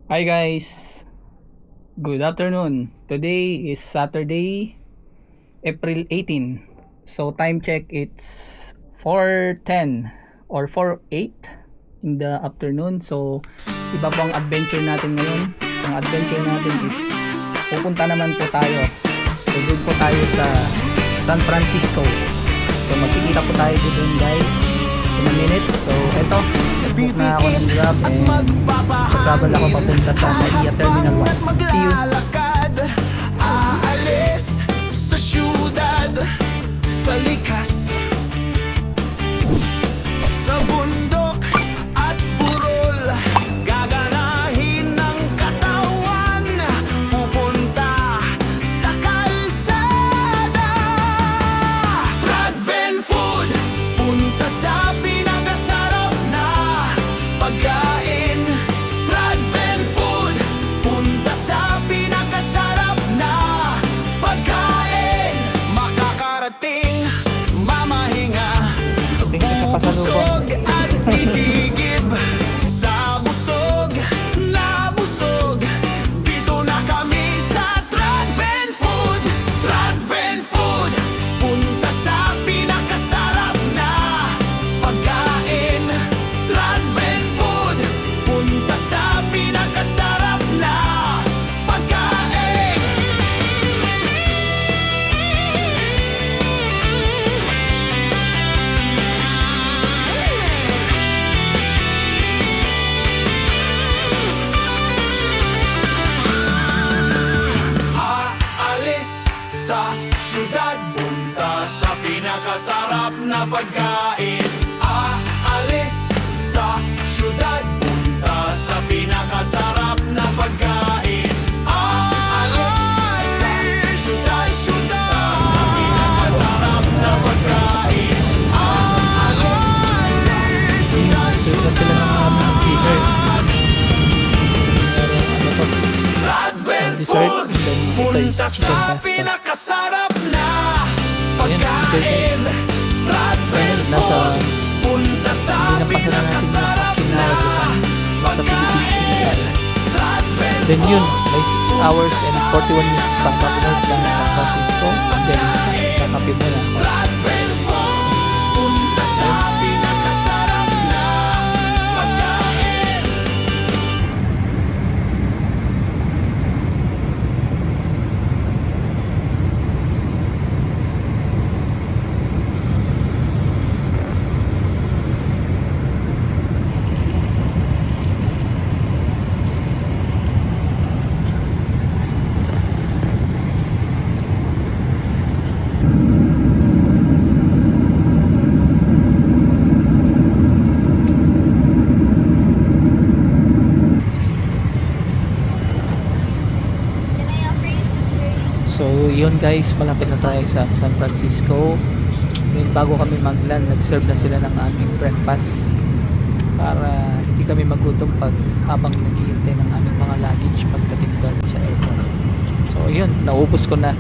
Hi guys, good afternoon. Today is Saturday, April 18. So time check, it's 4:10 or 4:08 in the afternoon. So iba po ang adventure natin ngayon. Ang adventure natin is pupunta naman po tayo. So doon po tayo sa San Francisco. So magkikita po tayo doon guys in a minute. So eto, nag-book na ako ng Grab and travel ako papunta sa Maria Terminal 1. See you! Aalis sa syudad, sa likas, sa bundok at burol, gaganahin ng katawan, pupunta sa kalsada. Tradven Food, punta sa pinakasarap na pagkain. Tradven Food, punta sa pinakasarap na pagkain. Makakarating, mamahinga, bubusog at titigib. Sa busog na busog, dito na kami sa Tradven Food. Tradven Food, punta sa pinakasarap na pagkain. Tradven Food, punta sa pinakasarap na pagkain. Aalis sa syudad, punta sa pinakasarap na pagkain. Aalis sa syudad, punta sa pinakasarap na pagkain. Aalis sa syudad, pinakasarap na pagkain. Aalis sa syudad, Tradven Food, punta sa pinakasarap na pagkain. Tradven Food, punta sa pinakasarap na pagkain. Tradven Then yun, Food, may 6 hours and 41 minutes pa papunod ng San Francisco. And then kakapin mo na. Tradven Food, punta sa pinakasarap na pagkain. So yun guys, malapit na tayo sa San Francisco. Then bago kami mag-land, nag-serve na sila ng aming breakfast para hindi kami magutom pag habang naghihintay ng aming mga luggage pagdating doon sa airport. So yun, naubos ko na.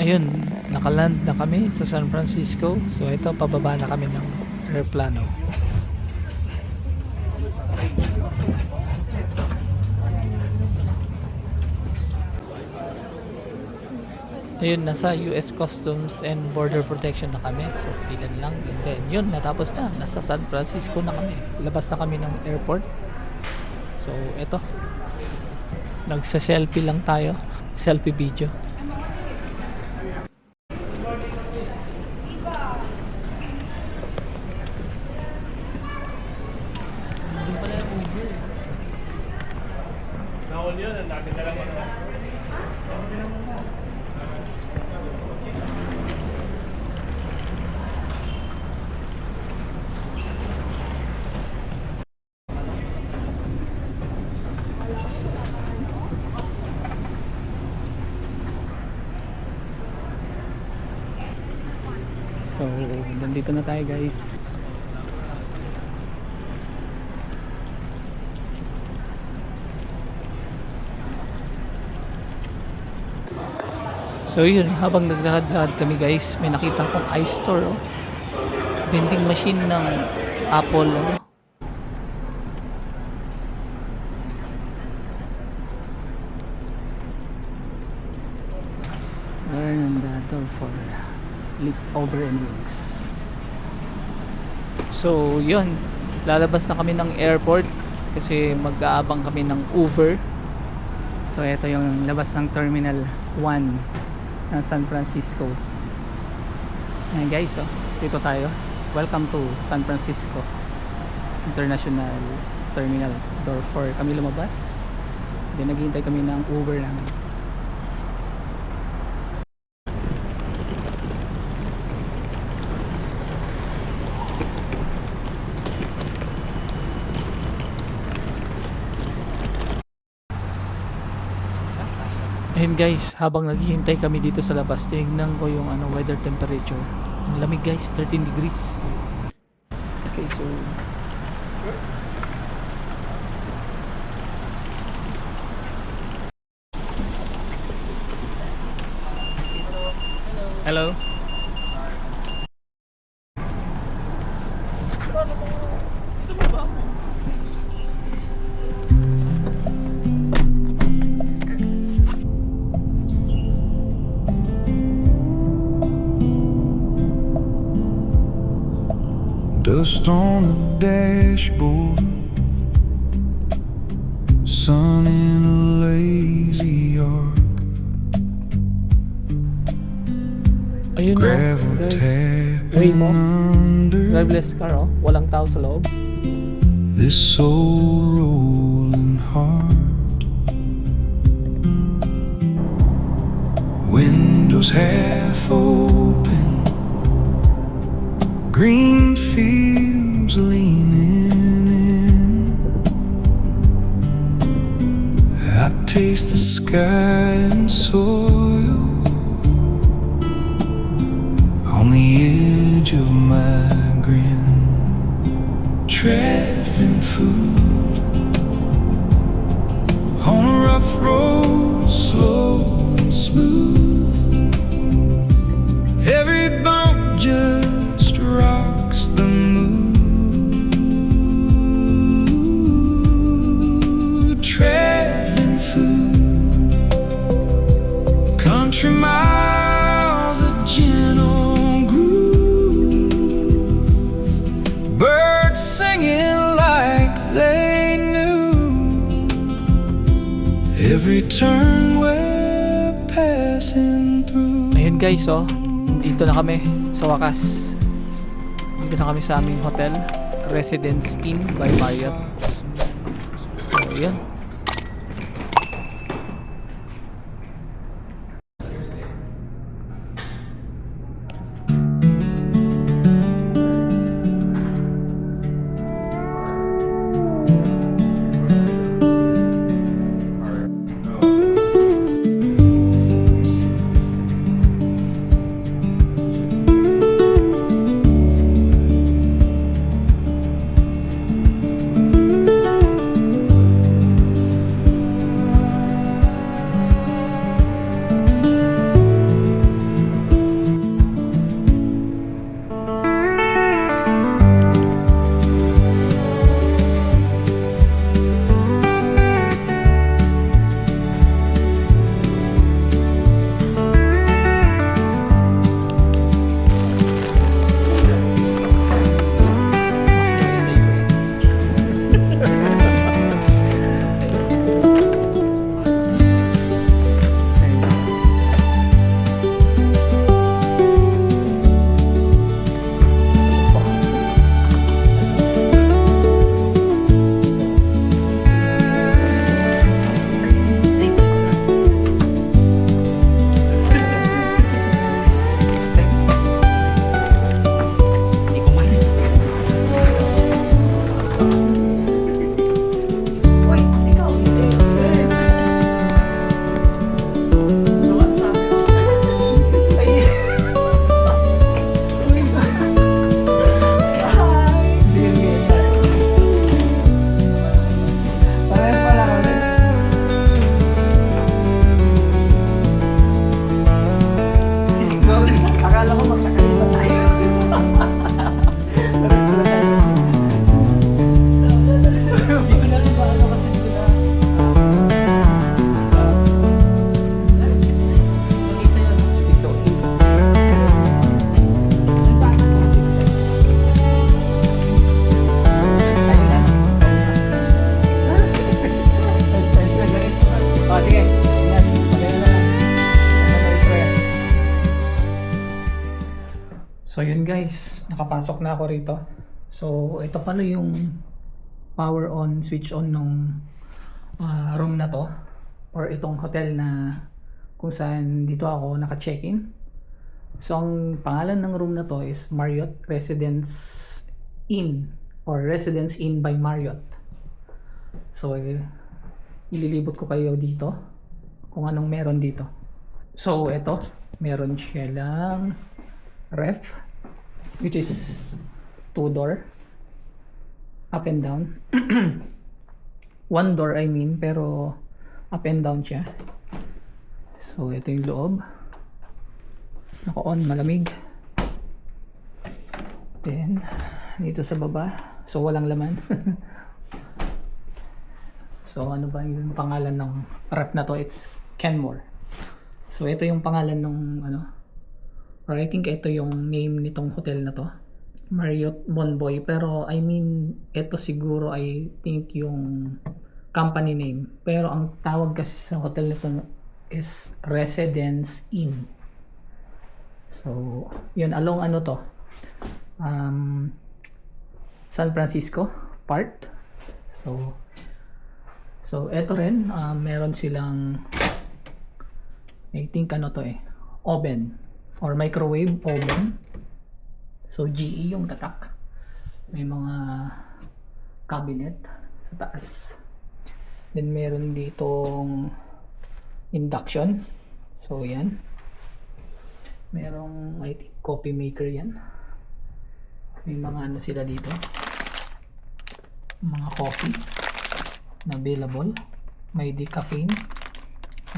Ayun, nakaland na kami sa San Francisco. So ito, pababa na kami ng aeroplano. Ayun, nasa US Customs and Border Protection na kami. So pilan lang. And then yun, natapos na. Nasa San Francisco na kami. Labas na kami ng airport. So ito, nagsa-selfie lang tayo. Selfie video. So, nandito na tayo guys. So yun, habang naglalakad kami guys, may nakita akong ice store, oh. Vending machine ng Apple, oh. Learn that for leftover and wings. So yun, lalabas na kami ng airport kasi mag-aabang kami ng Uber. So ito yung labas ng Terminal 1 ng San Francisco. Ayan guys, oh, dito tayo. Welcome to San Francisco International Terminal. Door 4 kami lumabas. Then naghihintay kami ng Uber namin. Ayun guys, habang naghihintay kami dito sa labas, tinignan ko yung weather temperature. Ang lamig guys, 13 degrees. Okay, so hello. Dust on the dashboard, sun in a lazy arc. Ayun o guys, Waymo, driveless car, oh. Walang tao sa loob. This soul rolling heart, windows half open, green fields leaning in. I taste the sky and soil on the edge of my grin, treading food on a rough road, slow and smooth. Every bump just rocks the mood. Treading food, country miles, a gentle groove, birds singing like they knew every turn we're passing through. Ayun guys, oh, dito na kami sa wakas. Dito na kami sa aming hotel, Residence Inn by Marriott. So yun. nakapasok na ako rito. So, ito pala yung power on, switch on nung room na to, or itong hotel na kung saan dito ako naka-check-in. So, ang pangalan ng room na to is Marriott Residence Inn or Residence Inn by Marriott. So, ililibot ko kayo dito kung anong meron dito. So, ito, meron siya lang ref, which is 2-door, up and down. 1 door I mean, pero up and down siya. So, ito yung loob. Naka-on, malamig. Then, dito sa baba. So, walang laman. So, ano ba yung pangalan ng rep na to? It's Kenmore. So, ito yung pangalan ng or I think ito yung name nitong hotel na to. Marriott Bonvoy. Pero, I mean, ito siguro I think yung company name. Pero, ang tawag kasi sa hotel nito is Residence Inn. So, yun, along to? San Francisco part. So eto rin, meron silang, I think oven or microwave oven. So GE yung tatak. May mga cabinet sa taas. Then meron ditong induction. So yan. Merong, I think, coffee maker yan. May mga sila dito. Mga coffee na available. May decaffeine.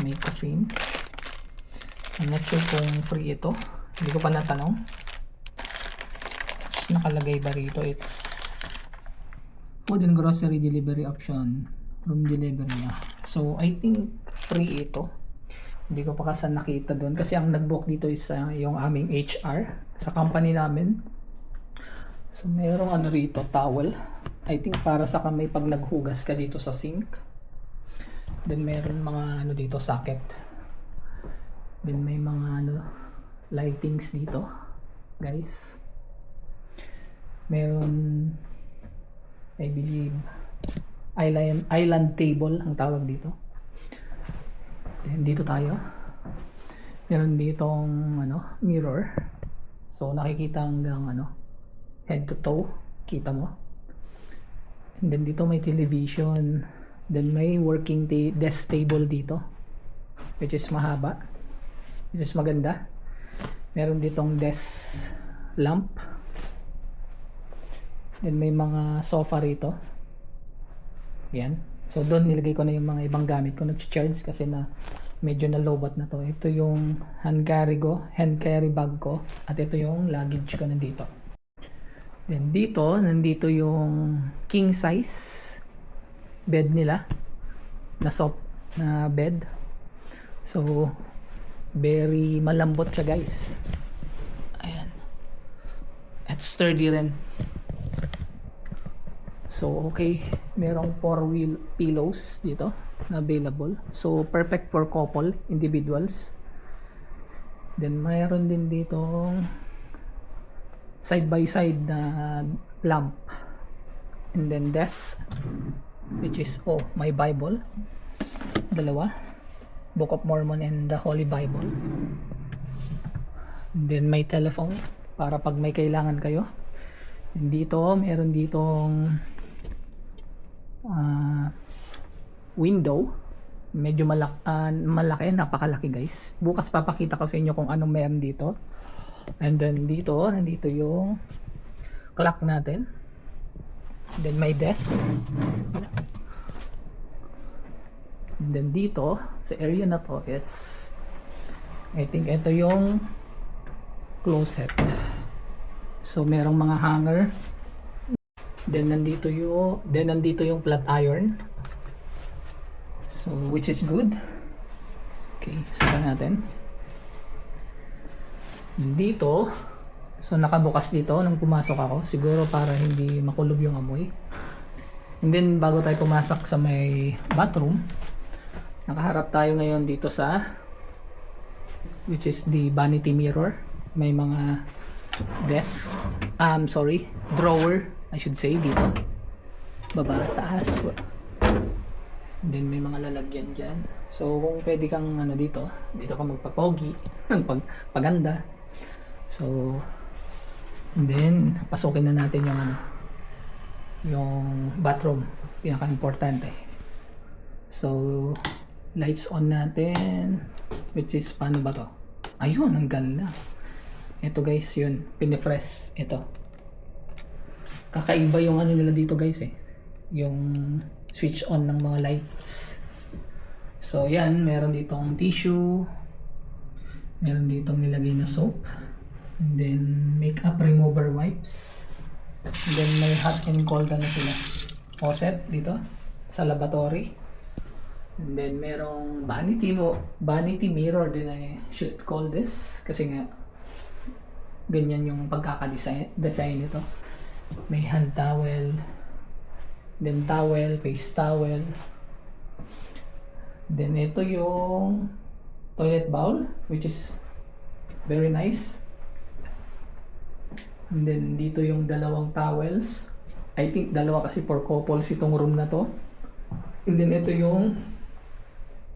May caffeine. I'm not sure kung free ito. Hindi ko pa natanong. Nakalagay ba rito? It's food and grocery delivery option. Room delivery. So, I think free ito. Hindi ko pa kasi nakita doon kasi ang nag-book dito is yung aming HR sa company namin. So mayroong rito, towel. I think para sa kamay pag naghugas ka dito sa sink. Then meron mga dito, socket. Then may mga lightings dito, guys. Meron, I believe, island table ang tawag dito. Then dito tayo. Meron ditong mirror. So nakikita hanggang head to toe, kita mo. And then dito may television. Then may working desk table dito, which is mahaba, which is maganda. Meron ditong desk lamp. Then may mga sofa rito. Yan. So doon nilagay ko na yung mga ibang gamit ko, nag-charge kasi na medyo na lowbat na to. Ito yung hand carry bag ko, at ito yung luggage ko nandito. Then dito, nandito yung king size bed nila, na soft na bed. So very malambot siya, guys. Ayan. At sturdy rin. So okay, merong 4-wheel pillows dito na available. So perfect for couple, individuals. Then mayroon din dito side by side na lamp. And then desk, which is my Bible. Dalawa. Book of Mormon and the Holy Bible. And then may telephone para pag may kailangan kayo. And dito, meron ditong window, medyo malaki, napakalaki, guys. Bukas papakita ko sa inyo kung anong meron dito. And then nandito yung clock natin. Then may desk. And then dito sa area na to is, I think ito yung closet. So merong mga hanger. Then nandito yung flat iron. So which is good. Okay, saka natin. Dito, so nakabukas dito nung pumasok ako, siguro para hindi makulog yung amoy. And then bago tayo pumasok sa may bathroom, nakaharap tayo ngayon dito sa, which is the vanity mirror. May mga desk. Sorry, drawer, I should say, dito. Baba, taas. Then may mga lalagyan dyan. So kung pwede kang dito ka magpapogi, paganda. So and then pasukin na natin yung bathroom, pinaka-importante. So lights on natin, which is paano ba to? Ayun, ang ganda. Ito guys, yun, pinipress ito. Kakaiba yung nila dito guys yung switch on ng mga lights. So yan, meron ditong tissue, meron ditong nilagay na soap, and then makeup remover wipes, and then may hot and cold sila faucet dito sa lavatory, and then merong vanity mirror din, I should call this, kasi nga ganyan yung design nito. May hand towel, then towel, face towel. Then ito yung toilet bowl, which is very nice. And then dito yung dalawang towels. I think dalawa kasi for couples itong room na to. And then ito yung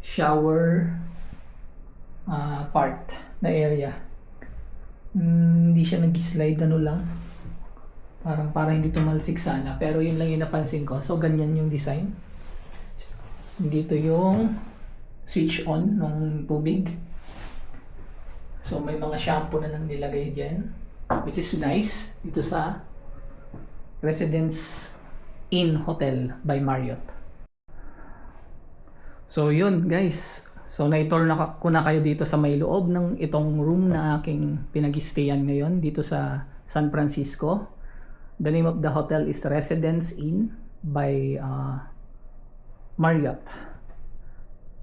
shower part na area. Hindi siya nag-slide lang. Parang hindi tumalsik sana, pero yun lang yung napansin ko. So ganyan yung design. Dito yung switch on ng tubig. So may mga shampoo na nang nilagay dyan, which is nice dito sa Residence Inn Hotel by Marriott. So yun guys, so na-tour ko na kayo dito sa may loob ng itong room na aking pinag-stayan ngayon dito sa San Francisco. The name of the hotel is Residence Inn by Marriott.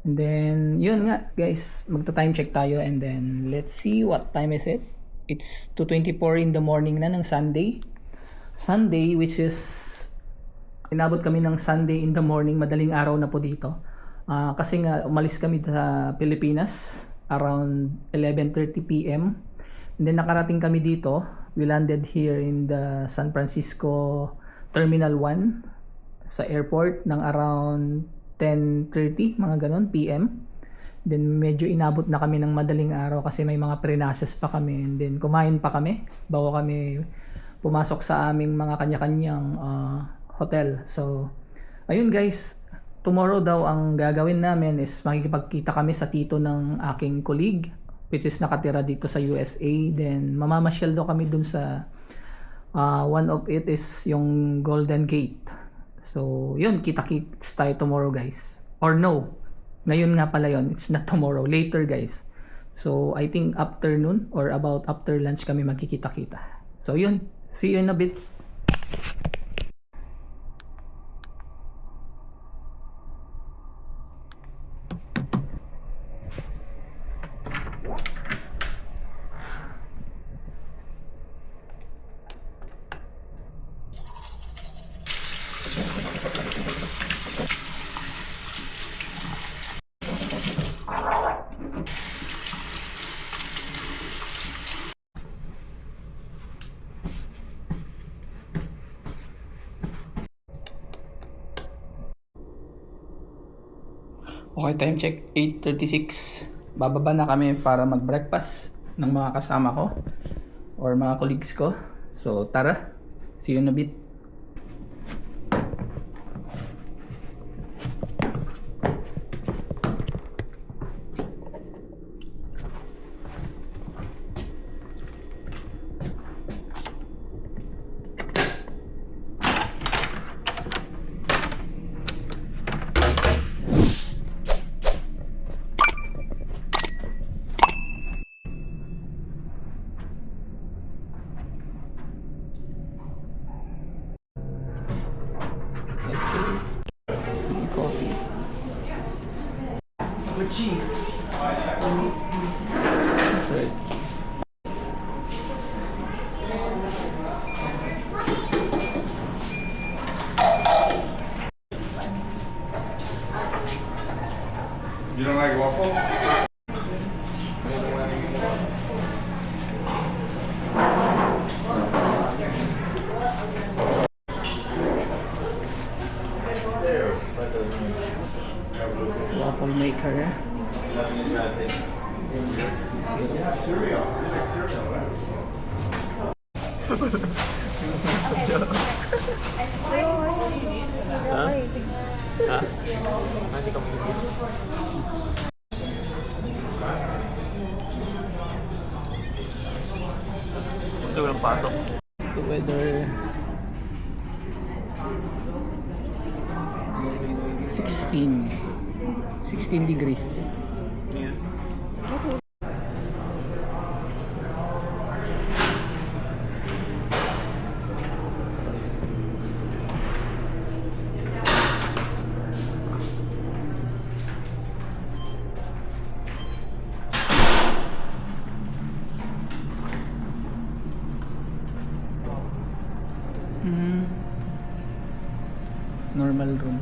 And then yun nga guys, magta-time check tayo, and then let's see what time is it. It's 2:24 in the morning na ng Sunday, which is inabot kami ng Sunday in the morning, madaling araw na po dito. Kasi nga umalis kami sa Pilipinas around 11:30 PM, and then nakarating kami dito. We landed here in the San Francisco Terminal 1 sa airport ng around 10:30 mga ganon PM. Then medyo inabot na kami ng madaling araw kasi may mga pre-nases pa kami, and then kumain pa kami bago kami pumasok sa aming mga kanya-kanyang hotel. So ayun guys, tomorrow daw ang gagawin namin is makikipagkita kami sa tito ng aking colleague, which is nakatira dito sa USA. Then mamamasyal daw kami dun sa one of it is yung Golden Gate. So yun, kita-kits tayo tomorrow guys. Or no, ngayon nga pala yun, it's not tomorrow, later guys. So I think afternoon or about after lunch kami magkikita-kita. So yun, see you in a bit. Okay, time check 8:36. Bababa na kami para mag-breakfast ng mga kasama ko or mga colleagues ko. So tara, see you in a bit. Coffee. With cheese. Right. You don't like waffle? Waffle maker. Ito walang pasok. The weather 16 degrees. Normal room.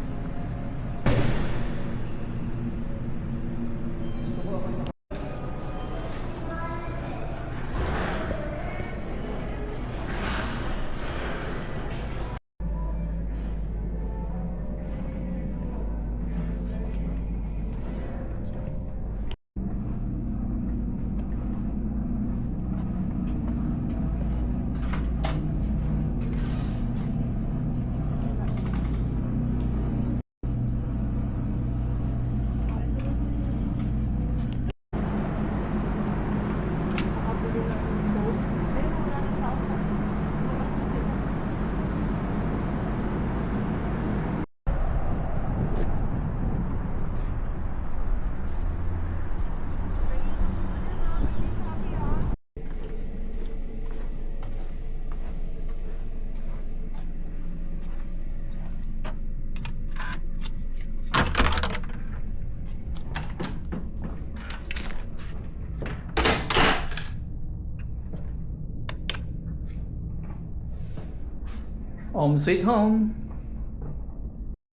Home sweet home.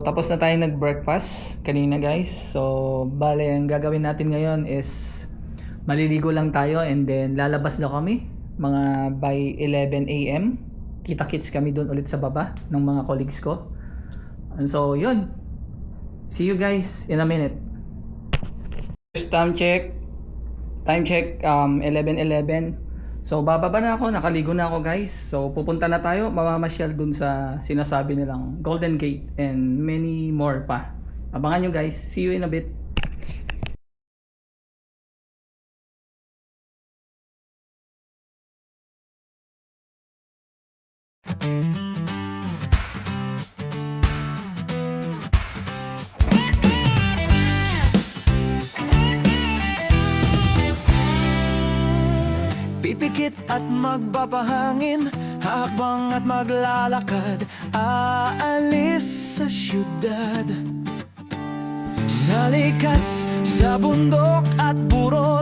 Tapos na tayo nag-breakfast kanina guys. So, bale, ang gagawin natin ngayon is maliligo lang tayo and then lalabas na kami mga by 11 AM. Kita-kits kami doon ulit sa baba ng mga colleagues ko. And so, yun. See you guys in a minute. Time check. Time check 11:11. So bababa na ako, nakaligo na ako guys. So pupunta na tayo, mamamasyal dun sa sinasabi nilang Golden Gate and many more pa. Abangan nyo guys, see you in a bit. Pipikit at magbabahangin, hakbang at maglalakad, aalis sa syudad. Sa likas, sa bundok at buro,